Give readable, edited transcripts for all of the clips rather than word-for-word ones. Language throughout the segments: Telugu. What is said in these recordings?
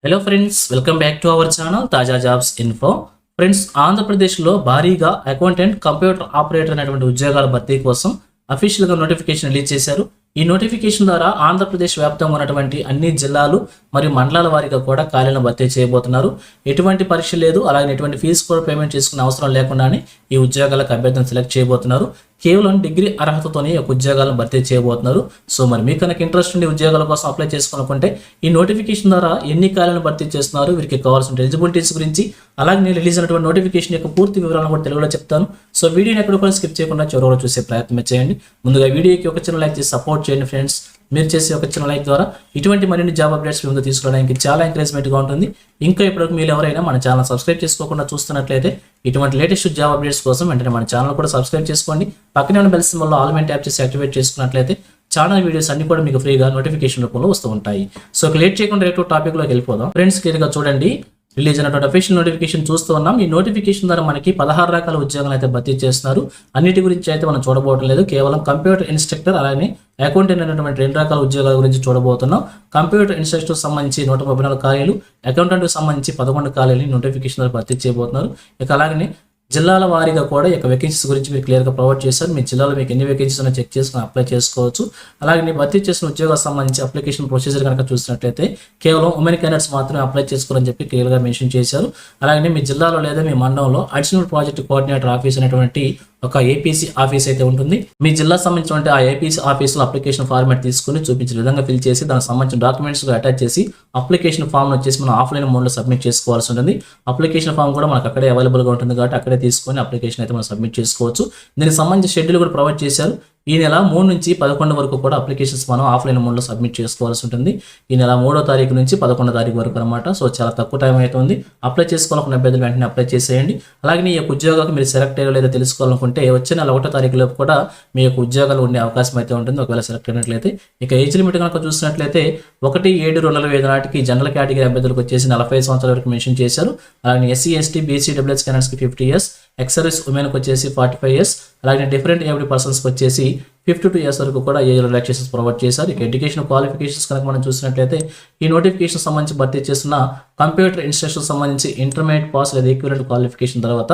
Hello friends, welcome back to our channel తాజా జాబ్స్ ఇన్ఫో. ఫ్రెండ్స్, ఆంధ్రప్రదేశ్లో భారీగా అకౌంటెంట్, కంప్యూటర్ ఆపరేటర్ అనేటువంటి ఉద్యోగాల భర్తీ కోసం అఫీషియల్గా నోటిఫికేషన్ రిలీజ్ చేశారు. ఈ నోటిఫికేషన్ ద్వారా ఆంధ్రప్రదేశ్ వ్యాప్తంగా ఉన్నటువంటి అన్ని జిల్లాలు మరియు మండలాల వారీగా కూడా ఖాళీలను భర్తీ చేయబోతున్నారు. ఎటువంటి పరీక్ష లేదు, అలాగే ఎటువంటి ఫీజు కూడా పేమెంట్ చేసుకునే అవసరం లేకుండానే ఈ ఉద్యోగాలకు అభ్యర్థిని సెలెక్ట్ చేయబోతున్నారు. కేవలం డిగ్రీ అర్హతతోనే ఈ ఉద్యోగాలను భర్తీ చేయబోతున్నారు. సో మరి మీకు కనుక ఇంట్రెస్ట్ ఉండి ఉద్యోగాల కోసం అప్లై చేసుకోవాలనుకుంటే ఈ నోటిఫికేషన్ ద్వారా ఎన్ని ఖాళీలను భర్తీ చేస్తున్నారు, వీరికి కావాల్సిన ఎలిజిబిలిటీస్ గురించి, అలాగే నేను రిలీజ్ అయినటువంటి నోటిఫికేషన్ యొక్క పూర్తి వివరాలను కూడా తెలుగులో చెప్తాను. సో వీడియోని ఎక్కడ కూడా స్కిప్ చేయకుండా చివరిలో చూసే ప్రయత్నం చేయండి. ముందుగా వీడియోకి ఒక చిన్న లైక్ చేసి సపోర్ట్ చేయండి ఫ్రెండ్స్. మీరు చేసే ఒక చిన్న లైక్ ద్వారా ఇటువంటి మరిన్ని జాబ్ అప్డేట్స్ ముందు తీసుకోవడానికి చాలా ఎంకరేజ్మెంట్గా ఉంటుంది. ఇంకా ఇప్పటికి మీరు ఎవరైనా మన ఛానల్ సబ్స్క్రైబ్ చేసుకోకుండా చూస్తున్నట్లయితే ఇటువంటి లేటెస్ట్ జాబ్ అప్డేట్స్ కోసం వెంటనే మన ఛానల్ కూడా సబ్స్క్రైబ్ చేసుకోండి. పక్కనే ఉన్న బెల్ సింబల్లో ఆల్ మెంట్ ట్యాప్ చేసి యాక్టివేట్ చేసుకున్నట్లయితే ఛానల్ వీడియోస్ అన్ని కూడా మీకు ఫ్రీగా నోటిఫికేషన్ రూపంలో వస్తూ ఉంటాయి. సో లేట్ చేయకుండా రేటు టాపిక్లోకి వెళ్ళిపోదాం. ఫ్రెండ్స్, క్లియర్గా చూడండి, రిలీజ్ అయినటువంటి అఫీషియల్ నోటిఫికేషన్ చూస్తూ ఉన్నాం. ఈ నోటిఫికేషన్ ద్వారా మనకి 16 రకాల ఉద్యోగాలు అయితే భర్తీ చేస్తున్నారు. అన్నిటి గురించి అయితే మనం చూడబోవడం లేదు, కేవలం కంప్యూటర్ ఇన్స్ట్రక్టర్ అలాగే అకౌంటెంట్ అనేటువంటి 2 రకాల ఉద్యోగాల గురించి చూడబోతున్నాం. కంప్యూటర్ ఇన్స్ట్రక్టర్ సంబంధించి 134 ఖాళీలు, అకౌంటెంట్ సంబంధించి 11 ఖాళీలు నోటిఫికేషన్ ద్వారా భర్తీ చేయబోతున్నారు. ఇక అలాగే జిల్లాల వారీగా కూడా ఈ వేకెన్సీస్ గురించి మీరు క్లియర్గా ప్రొవైడ్ చేశారు. మీ జిల్లాలో మీకు ఎన్ని వేకెన్సీస్ ఉన్నాయో చెక్ చేసుకుని అప్లై చేసుకోవచ్చు. అలాగే భర్తీ చేసిన ఉద్యోగాలకు సంబంధించి అప్లికేషన్ ప్రొసీజర్ కనుక చూసినట్లయితే కేవలం ఉమెన్ క్యాండిడేట్స్ మాత్రమే అప్లై చేసుకోవాలని చెప్పి క్లియర్గా మెన్షన్ చేశారు. అలాగే మీ జిల్లాలో లేదా మీ మండలంలో అడిషనల్ ప్రాజెక్ట్ కోఆర్డినేటర్ ఆఫీస్ అనేటువంటి ఒక ఏపీసీ ఆఫీస్ అయితే ఉంటుంది. మీ జిల్లా సంబంధించిన ఆ ఏపీసీ ఆఫీస్లో అప్లికేషన్ ఫార్మాట్ తీసుకుని చూపించిన విధంగా ఫిల్ చేసి దానికి సంబంధించిన డాక్యుమెంట్స్ అటాచ్ చేసి అప్లికేషన్ ఫామ్ వచ్చేసి మనం ఆఫ్లైన్ మోడ్లో సబ్మిట్ చేసుకోవాల్సి ఉంటుంది. అప్లికేషన్ ఫామ్ కూడా మనకు అక్కడే అవైలబుల్గా ఉంటుంది కాబట్టి అక్కడే తీసుకొని అప్లికేషన్ అయితే మనం సబ్మిట్ చేసుకోవచ్చు. దీనికి సంబంధించిన షెడ్యూల్ కూడా ప్రొవైడ్ చేశారు. ఈ నెల 3 నుంచి 11 వరకు కూడా అప్లికేషన్స్ మనం ఆఫ్లైన్ మోడ్లో సబ్మిట్ చేసుకోవాల్సి ఉంటుంది. ఈ నెల 3వ తారీఖు నుంచి 11వ తారీఖు వరకు అనమాట. సో చాలా తక్కువ టైం అవుతుంది. అప్లై చేసుకోవాలనుకున్న అభ్యర్థులు వెంటనే అప్లై చేసేయండి. అలాగే ఈ యొక్క ఉద్యోగాలకు మీరు సెలెక్ట్ అయ్యో లేదా తెలుసుకోవాలనుకుంటే వచ్చే నెల 1వ తారీఖులోపు కూడా మీ యొక్క ఉద్యోగాలు ఉండే అవకాశం అయితే ఉంటుంది ఒకవేళ సెలెక్ట్ అయినట్లయితే. ఇక ఏజ్ లిమిట్ కనుక చూసినట్లయితే 1/7/2025 నాటికి జనరల్ కేటగిరీ అభ్యర్థులకు వచ్చేసి 45 సంవత్సరాల వరకు మెన్షన్ చేశారు. అలాగే ఎస్సీ, ఎస్టీ, బీసీ, డబ్ల్యూహెచ్ క్యాండిడేట్స్కి 50 years, ఎక్స్ సర్వీస్ ఉమెన్కి వచ్చేసి 45 years, అలాగే డిఫరెంట్ ఏబుల్ పర్సన్స్కి వచ్చేసి 52 years వరకు కూడా ఏజ్ రిలాక్సేషన్స్ ప్రొవైడ్ చేశారు. ఇక ఎడ్యుకేషన్ క్వాలిఫికేషన్స్ కనుక మనం చూసినట్లయితే ఈ నోటిఫికేషన్ సంబంధించి భర్తీ చేస్తున్న కంప్యూటర్ ఇన్స్ట్రక్షన్ సంబంధించి ఇంటర్మీడియట్ పాస్ లేదా ఈక్వివలెంట్ క్వాలిఫికేషన్ తర్వాత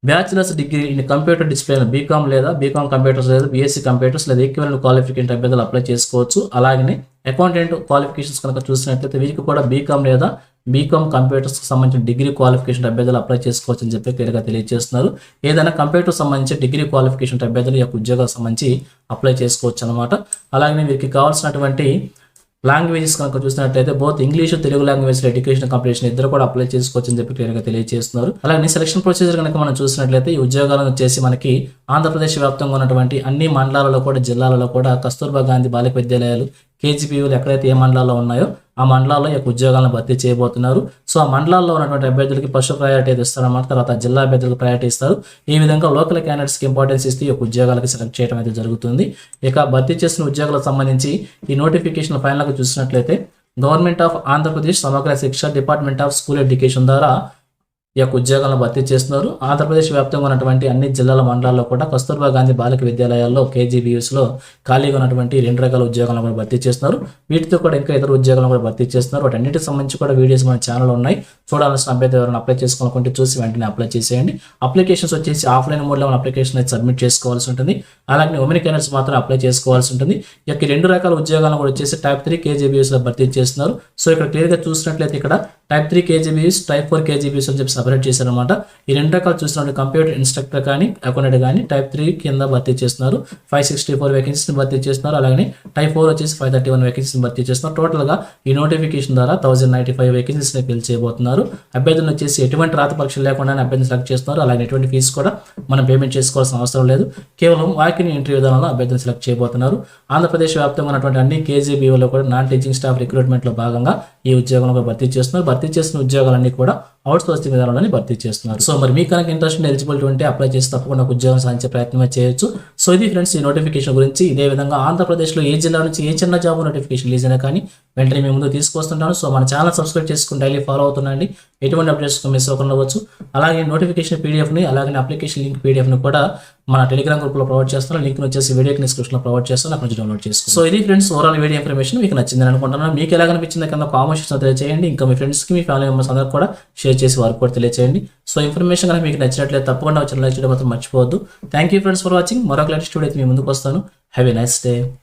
bachelors degree in computer discipline BCom లేదా బీకామ్ కంప్యూటర్స్ లేదా బీఎస్సీ కంప్యూటర్స్ లేదా ఈక్వివలెంట్ క్వాలిఫికేషన్ అభ్యర్థులు అప్లై చేసుకోవచ్చు. అలాగే అకౌంటెంట్ క్వాలిఫికేషన్స్ కనుక చూసినట్లయితే వీరికి కూడా బీకామ్ లేదా బీకామ్ కంప్యూటర్స్కి సంబంధించిన డిగ్రీ క్వాలిఫికేషన్ అభ్యర్థులు అప్లై చేసుకోవచ్చు అని చెప్పి క్లియర్గా తెలియజేస్తున్నారు. ఏదైనా కంప్యూటర్ సంబంధించి డిగ్రీ క్వాలిఫికేషన్ అభ్యర్థులు ఈ యొక్క ఉద్యోగాలకు సంబంధించి అప్లై చేసుకోవచ్చు అనమాట. అలాగే వీరికి కావాల్సినటువంటి లాంగ్వేజెస్ కనుక చూసినట్లయితే both English, Telugu language education completion ఇద్దరు కూడా అప్లై చేసుకోవచ్చు అని చెప్పి క్లియర్గా తెలియజేస్తున్నారు. అలాగే సెలక్షన్ ప్రొసీజర్ కనుక మనం చూసినట్లయితే ఈ ఉద్యోగాలను వచ్చేసి మనకి ఆంధ్రప్రదేశ్ వ్యాప్తంగా ఉన్నటువంటి అన్ని మండలాలలో కూడా జిల్లాలలో కూడా కస్తూర్బా గాంధీ బాలిక విద్యాలయాలు, కేజీపీయూలు ఎక్కడైతే ఏ మండలాల్లో ఉన్నాయో ఆ మండలాల్లో ఈ యొక్క ఉద్యోగాలను భర్తీ చేయబోతున్నారు. సో ఆ మండలాల్లో ఉన్నటువంటి అభ్యర్థులకి ఫస్ట్ ప్రయారిటీ అయితే ఇస్తారన్నమాట. తర్వాత జిల్లా అభ్యర్థులకు ప్రయారిటీ ఇస్తారు. ఈ విధంగా లోకల్ క్యాండిడేట్స్కి ఇంపార్టెన్స్ ఇస్తే ఈ యొక్క ఉద్యోగాలకు సెలెక్ట్ చేయడం అయితే జరుగుతుంది. ఇక భర్తీ చేసిన ఉద్యోగాలకు సంబంధించి ఈ నోటిఫికేషన్ ఫైనల్గా చూసినట్లయితే గవర్నమెంట్ ఆఫ్ ఆంధ్రప్రదేశ్ సమగ్ర శిక్ష, డిపార్ట్మెంట్ ఆఫ్ స్కూల్ ఎడ్యుకేషన్ ద్వారా ఈ యొక్క ఉద్యోగాలను భర్తీ చేస్తున్నారు. ఆంధ్రప్రదేశ్ వ్యాప్తంగా ఉన్నటువంటి అన్ని జిల్లాల మండలాల్లో కూడా కస్తూర్బా గాంధీ బాలిక విద్యాలయాల్లో కేజీబీయూస్లో ఖాళీగా ఉన్నటువంటి 2 రకాల ఉద్యోగాలను కూడా భర్తీ చేస్తున్నారు. వీటితో కూడా ఇంకా ఇతర ఉద్యోగాలను కూడా భర్తీ చేస్తున్నారు. వాటన్నిటికి సంబంధించి కూడా వీడియోస్ మన ఛానల్ ఉన్నాయి. చూడాల్సిన అభ్యర్థి ఎవరైనా అప్లై చేసుకోవాలనుకుంటే చూసి వెంటనే అప్లై చేసేయండి. అప్లికేషన్స్ వచ్చేసి ఆఫ్లైన్ మోడ్లో మన అప్లికేషన్ అయితే సబ్మిట్ చేసుకోవాల్సి ఉంటుంది. అలాగే ఉమెన్ క్యాండిడేట్స్ మాత్రం అప్లై చేసుకోవాల్సి ఉంటుంది. ఈ యొక్క 2 రకాల ఉద్యోగాలను కూడా వచ్చేసి టైప్ 3 కేజీబీయూస్లో భర్తీ చేస్తున్నారు. సో ఇక్కడ క్లియర్గా చూసినట్లయితే ఇక్కడ టైప్ 3 కేజీబీయూస్, టైప్ 4 కేజీబీయూస్ అని చెప్పి సపరేట్ చేశారనమాట. ఈ 2 రకాలు చూసినట్టు కంప్యూటర్ ఇన్స్ట్రక్టర్ కానీ అకౌంటెంట్ కానీ టైప్ 3 కింద భర్తీ చేస్తున్నారు. 564 వేకెన్సీని భర్తీ చేస్తున్నారు. అలాగే టైప్ 4 వచ్చేసి 531 వేకెన్సీని భర్తీ చేస్తున్నారు. టోటల్గా ఈ నోటిఫికేషన్ ద్వారా 1095 వేకెన్సీస్ని ఫిల్ చేయబోతున్నారు. అభ్యర్థులు వచ్చేసి ఎటువంటి రాత పరీక్షలు లేకుండా అభ్యర్థిని సెలెక్ట్ చేస్తున్నారు. అలాగే ఎటువంటి ఫీజు కూడా మనం పేమెంట్ చేసుకోవాల్సిన అవసరం లేదు. కేవలం వాకిన్ ఇంటర్వ్యూ విధానంలో అభ్యర్థిని సెలెక్ట్ చేయబోతున్నారు. ఆంధ్రప్రదేశ్ వ్యాప్తంగా ఉన్నటువంటి అన్ని కేజీబీఓలో కూడా నాన్ టీచింగ్ స్టాఫ్ రిక్రూట్మెంట్లో భాగంగా ఈ ఉద్యోగాలను భర్తీ చేస్తున్నారు. భర్తీ చేసిన ఉద్యోగాలన్నీ కూడా అవుట్ సోర్సింగ్ విధానంలోనే భర్తీ చేస్తున్నారు. సో మరి మీకు కనుక ఇంట్రెస్ట్ ఎలిజిబిలిటీ ఉంటే అప్లై చేసి తప్పకుండా ఉద్యోగం సాధించే ప్రయత్నం చేయొచ్చు. సో ఇది ఫ్రెండ్స్ ఈ నోటిఫికేషన్ గురించి. ఇదే విధంగా ఆంధ్రప్రదేశ్లో ఏ జిల్లా నుంచి ఏ చిన్న జాబ్ నోటిఫికేషన్ రిలీజ్ అయినా కానీ వెంటనే మీ ముందు తీసుకొస్తుంటాను. సో మన ఛానల్ సబ్స్క్రైబ్ చేసుకుని డైలీ ఫాలో అవుతుండండి. ఎటువంటి అప్డేట్స్ మిస్ అవ్వకుండా అవ్వచ్చు. అలాగే నోటిఫికేషన్ పీడిఎఫ్ని అలాగే అప్లికేషన్ లింక్ పీడిఎఫ్ని కూడా మన టెలిగ్రామ్ గ్రూప్లో ప్రొవైడ్ చేస్తాను. లింక్ వచ్చేసి వీడియో డిస్క్రిప్షన్లో ప్రొవైడ్ చేస్తాను. అక్కడ నుంచి డౌన్లోడ్ చేసుకోండి. సో ఇది ఫ్రెండ్స్ ఓవరాల్ వీడియో ఇన్ఫర్మేషన్ మీకు నచ్చిందని అనుకుంటున్నాను. మీకు ఎలా అనిపించింది కింద కామెంట్స్ తెలియజేయండి. ఇంకా మీ ఫ్రెండ్స్కి మీ ఫ్యామిలీ మెంబర్స్ అందరూ కూడా షేర్ చేసి వారికి కూడా తెలియజేయండి. సో ఇన్ఫర్మేషన్ కనుక మీకు నచ్చినట్లయితే తప్పకుండా వచ్చి లైక్ చేయడం మాత్రం మర్చిపోవద్దు. Thank you friends for watching. మరొక లేటెస్ట్ వీడియో అయితే మీ ముందుకు వస్తాను. Have a nice day.